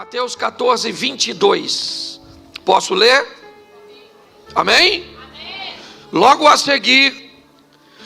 Mateus 14, 22. Posso ler? Amém? Amém? Logo a seguir,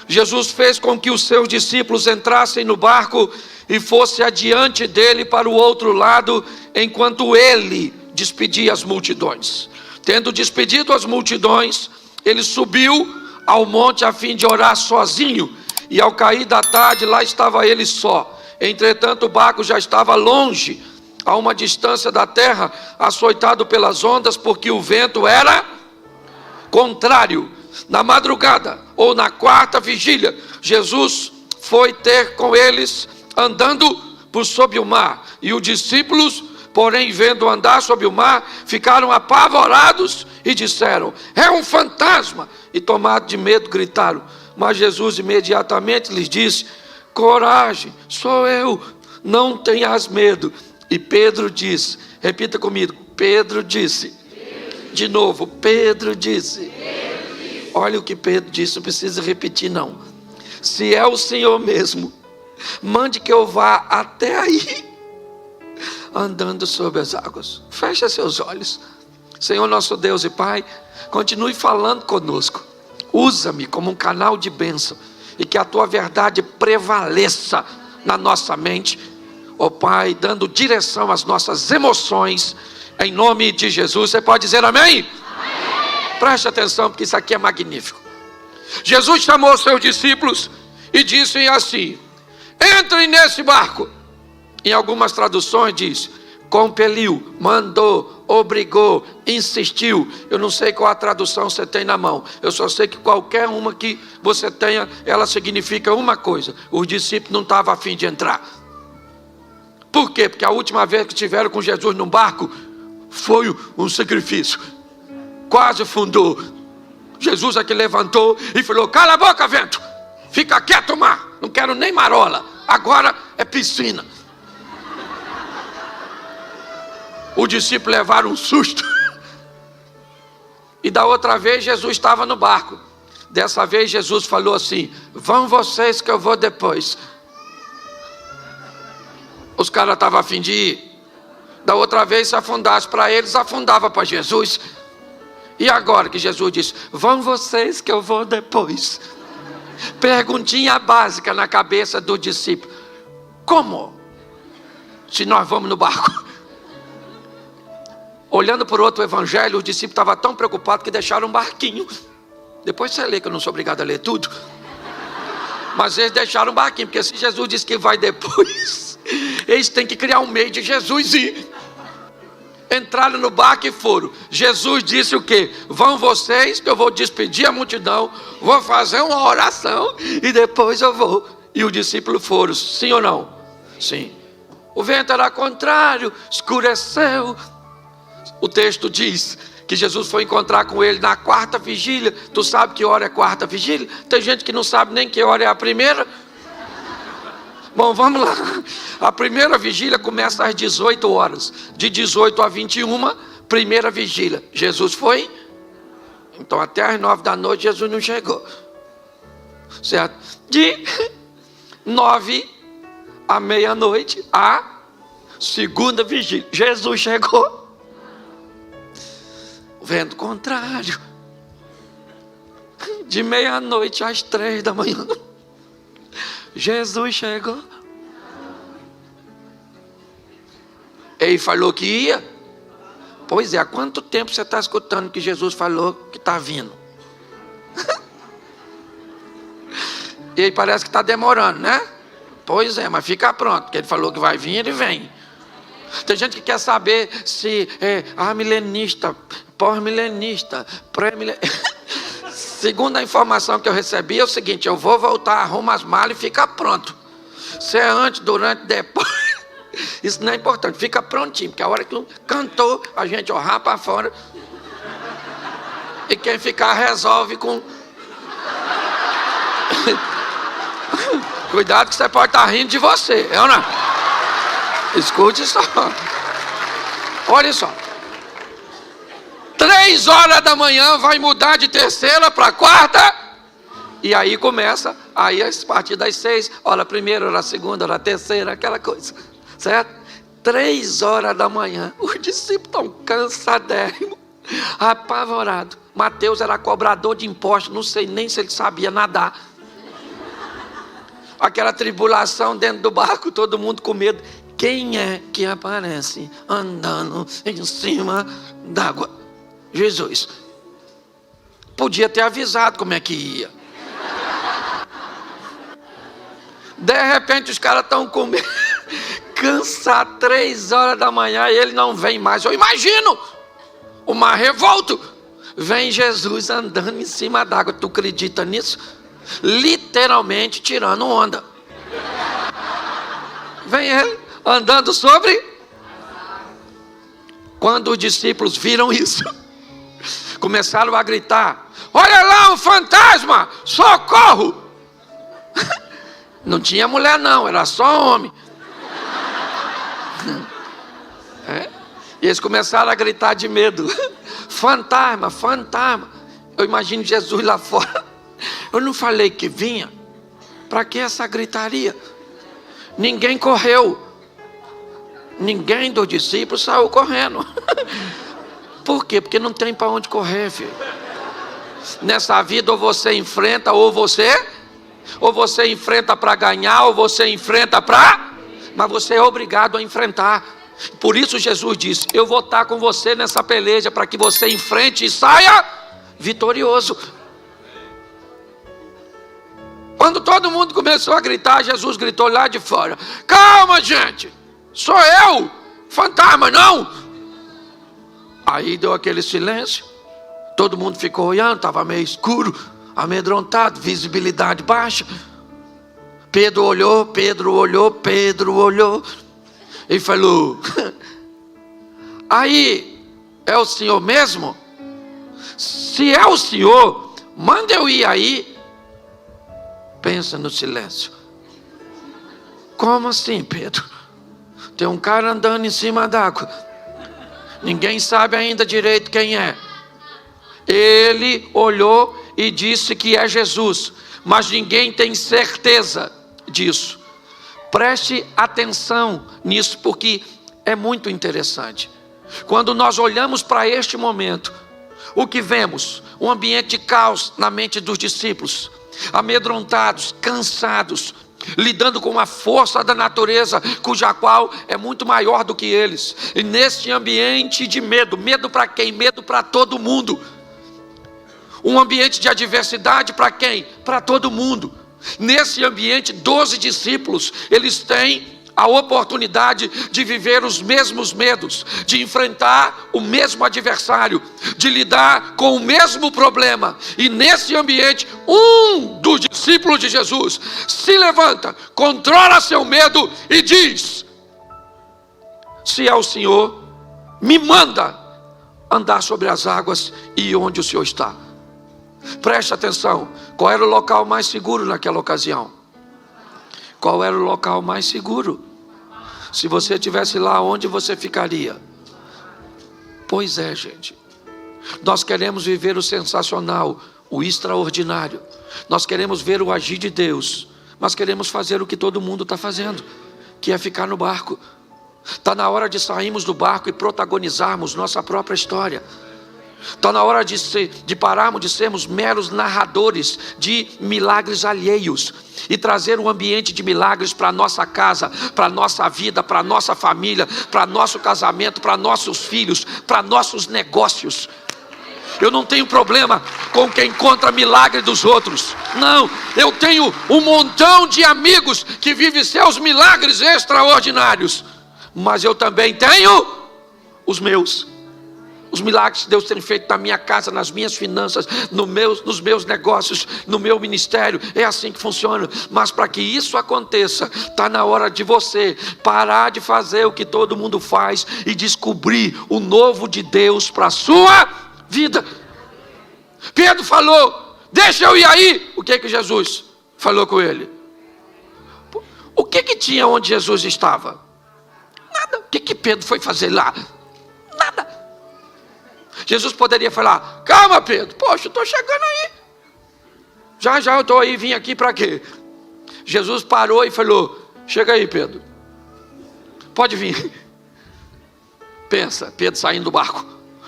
Jesus fez com que os seus discípulos entrassem no barco e fosse adiante dele para o outro lado, enquanto ele despedia as multidões. Tendo despedido as multidões, ele subiu ao monte a fim de orar sozinho, e ao cair da tarde lá estava ele só. Entretanto o barco já estava longe, a uma distância da terra, açoitado pelas ondas, porque o vento era contrário. Na madrugada, ou na quarta vigília, Jesus foi ter com eles, andando por sob o mar. E os discípulos, porém, vendo andar sob o mar, ficaram apavorados e disseram: é um fantasma! E tomados de medo, gritaram. Mas Jesus imediatamente lhes disse: coragem, sou eu, não tenhas medo. E Pedro disse, repita comigo, Pedro disse. De novo, Pedro disse. Olha o que Pedro disse, não precisa repetir não. Se é o Senhor mesmo, mande que eu vá até aí, andando sobre as águas. Feche seus olhos. Senhor nosso Deus e Pai, continue falando conosco. Usa-me como um canal de bênção, e que a tua verdade prevaleça na nossa mente, ó Pai, dando direção às nossas emoções, em nome de Jesus. Você pode dizer amém? Amém. Preste atenção, porque isso aqui é magnífico. Jesus chamou os seus discípulos e disse assim: entrem nesse barco. Em algumas traduções diz, compeliu, mandou, obrigou, insistiu. Eu não sei qual a tradução você tem na mão, eu só sei que qualquer uma que você tenha, ela significa uma coisa: os discípulos não estavam a fim de entrar. Por quê? Porque a última vez que estiveram com Jesus num barco foi um sacrifício, quase afundou. Jesus aqui levantou e falou: cala a boca, vento, fica quieto, mar, não quero nem marola, agora é piscina. Os discípulos levaram um susto. E da outra vez Jesus estava no barco. Dessa vez Jesus falou assim: vão vocês que eu vou depois. Os caras estavam a fim de ir. Da outra vez, se afundasse para eles, afundava para Jesus. E agora que Jesus disse: vão vocês que eu vou depois. Perguntinha básica na cabeça do discípulo: como? Se nós vamos no barco? Olhando por outro evangelho, os discípulos estavam tão preocupados que deixaram um barquinho. Depois você lê, que eu não sou obrigado a ler tudo. Mas eles deixaram um barquinho, porque se Jesus disse que vai depois, eles têm que criar um meio de Jesus ir. Entraram no barco e foram. Jesus disse o quê? Vão vocês que eu vou despedir a multidão, vou fazer uma oração e depois eu vou. E os discípulos foram, sim ou não? Sim. O vento era contrário, escureceu. O texto diz que Jesus foi encontrar com ele na quarta vigília. Tu sabe que hora é quarta vigília? Tem gente que não sabe nem que hora é a primeira. Bom, vamos lá. A primeira vigília começa às 18 horas. De 18 a 21, primeira vigília. Jesus foi? Então até às 9 da noite Jesus não chegou. Certo? De 9 à meia-noite, a segunda vigília. Jesus chegou. Vento contrário. De meia-noite às 3 da manhã. Jesus chegou. Ele falou que ia. Pois é, há quanto tempo você está escutando que Jesus falou que está vindo? E aí parece que está demorando, né? Pois é, mas fica pronto, porque ele falou que vai vir, ele vem. Tem gente que quer saber se é milenista, pós-milenista, pré-milenista. Segundo a informação que eu recebi é o seguinte: eu vou voltar, arruma as malas e fica pronto. Se é antes, durante, depois, isso não é importante, fica prontinho, porque a hora que cantou, a gente orrar para fora. E quem ficar resolve com... Cuidado que você pode estar rindo de você, é ou não? Escute só. Olha só. 3 horas da manhã vai mudar de terceira para quarta. E aí começa, aí a partir das 6, hora a primeira, hora a segunda, hora a terceira, aquela coisa. Certo? 3 horas da manhã. Os discípulos estão cansadérrimos, apavorados. Mateus era cobrador de impostos, não sei nem se ele sabia nadar. Aquela tribulação dentro do barco, todo mundo com medo. Quem é que aparece andando em cima d'água? Jesus. Podia ter avisado como é que ia. De repente os caras estão com medo, cansados, 3 horas da manhã, e ele não vem mais. Eu imagino o mar revolto. Vem Jesus andando em cima d'água. Tu acredita nisso? Literalmente tirando onda. Vem ele andando sobre. Quando os discípulos viram isso, começaram a gritar: olha lá um fantasma, socorro! Não tinha mulher não, era só homem. E eles começaram a gritar de medo: fantasma, fantasma. Eu imagino Jesus lá fora. Eu não falei que vinha? Para que essa gritaria? Ninguém correu. Ninguém dos discípulos saiu correndo. Por quê? Porque não tem para onde correr, filho. Nessa vida ou você enfrenta ou você enfrenta para ganhar, ou você enfrenta para... Mas você é obrigado a enfrentar. Por isso Jesus disse: eu vou estar com você nessa peleja, para que você enfrente e saia vitorioso. Quando todo mundo começou a gritar, Jesus gritou lá de fora: calma, gente, sou eu, fantasma não. Aí deu aquele silêncio, todo mundo ficou olhando, estava meio escuro, amedrontado, visibilidade baixa. Pedro olhou e falou: aí, é o senhor mesmo? Se é o senhor, manda eu ir aí. Pensa no silêncio. Como assim, Pedro? Tem um cara andando em cima d'água. Ninguém sabe ainda direito quem é. Ele olhou e disse que é Jesus, mas ninguém tem certeza disso. Preste atenção nisso, porque é muito interessante. Quando nós olhamos para este momento, o que vemos? Um ambiente de caos na mente dos discípulos, amedrontados, cansados, lidando com uma força da natureza, cuja qual é muito maior do que eles. E nesse ambiente de medo, medo para quem? Medo para todo mundo. Um ambiente de adversidade para quem? Para todo mundo. Nesse ambiente, 12 discípulos, eles têm a oportunidade de viver os mesmos medos, de enfrentar o mesmo adversário, de lidar com o mesmo problema. E nesse ambiente, um dos discípulos de Jesus se levanta, controla seu medo e diz: se é o Senhor, me manda andar sobre as águas e ir onde o Senhor está. Preste atenção, qual era o local mais seguro naquela ocasião? Qual era o local mais seguro? Se você estivesse lá, onde você ficaria? Pois é, gente. Nós queremos viver o sensacional, o extraordinário. Nós queremos ver o agir de Deus, mas queremos fazer o que todo mundo está fazendo, que é ficar no barco. Está na hora de sairmos do barco e protagonizarmos nossa própria história. Está na hora de pararmos de sermos meros narradores de milagres alheios e trazer um ambiente de milagres para a nossa casa, para a nossa vida, para a nossa família, para nosso casamento, para nossos filhos, para nossos negócios. Eu não tenho problema com quem conta milagre dos outros. Não, eu tenho um montão de amigos que vivem seus milagres extraordinários. Mas eu também tenho os meus. Os milagres que Deus tem feito na minha casa, nas minhas finanças, nos meus negócios, no meu ministério. É assim que funciona. Mas para que isso aconteça, está na hora de você parar de fazer o que todo mundo faz e descobrir o novo de Deus para a sua vida. Pedro falou: deixa eu ir aí. O que Jesus falou com ele? O que tinha onde Jesus estava? Nada. O que Pedro foi fazer lá? Nada. Jesus poderia falar: calma, Pedro, poxa, eu estou chegando aí. Já eu estou aí, vim aqui para quê? Jesus parou e falou: chega aí, Pedro, pode vir. Pensa, Pedro saindo do barco.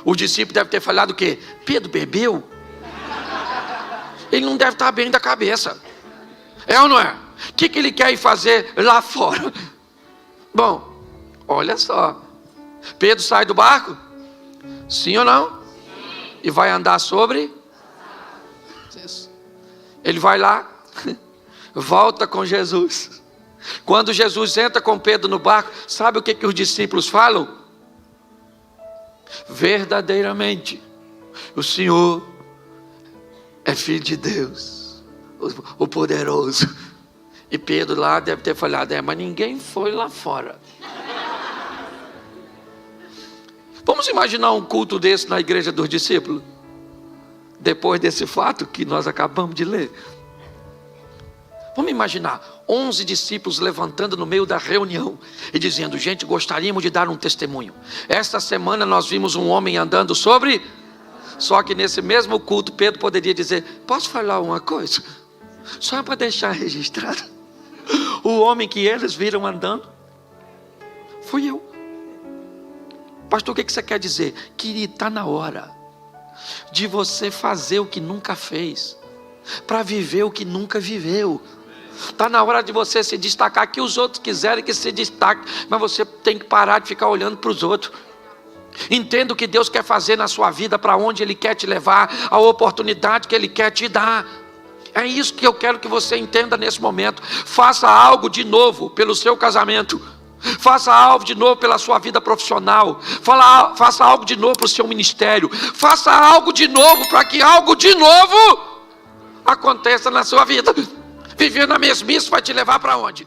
O discípulo deve ter falado o quê? Pedro bebeu? Ele não deve estar bem da cabeça. É ou não é? O que ele quer ir fazer lá fora? Bom, olha só. Pedro sai do barco? Sim ou não? Sim. E vai andar sobre? Ele vai lá, volta com Jesus. Quando Jesus entra com Pedro no barco, sabe o que os discípulos falam? Verdadeiramente, o Senhor é Filho de Deus, o poderoso. E Pedro lá deve ter falado, mas ninguém foi lá fora. Vamos imaginar um culto desse na igreja dos discípulos? Depois desse fato que nós acabamos de ler. Vamos imaginar 11 discípulos levantando no meio da reunião e dizendo, gente, gostaríamos de dar um testemunho. Esta semana nós vimos um homem andando sobre... Só que nesse mesmo culto Pedro poderia dizer, posso falar uma coisa? Só para deixar registrado. O homem que eles viram andando fui eu. Pastor, o que você quer dizer? Querido, está na hora de você fazer o que nunca fez, para viver o que nunca viveu. Está na hora de você se destacar, que os outros quiserem que se destaque, mas você tem que parar de ficar olhando para os outros. Entenda o que Deus quer fazer na sua vida, para onde Ele quer te levar, a oportunidade que Ele quer te dar. É isso que eu quero que você entenda nesse momento. Faça algo de novo pelo seu casamento. Faça algo de novo pela sua vida profissional. Faça algo de novo para o seu ministério. Faça algo de novo para que algo de novo aconteça na sua vida. Viver na mesmice vai te levar para onde?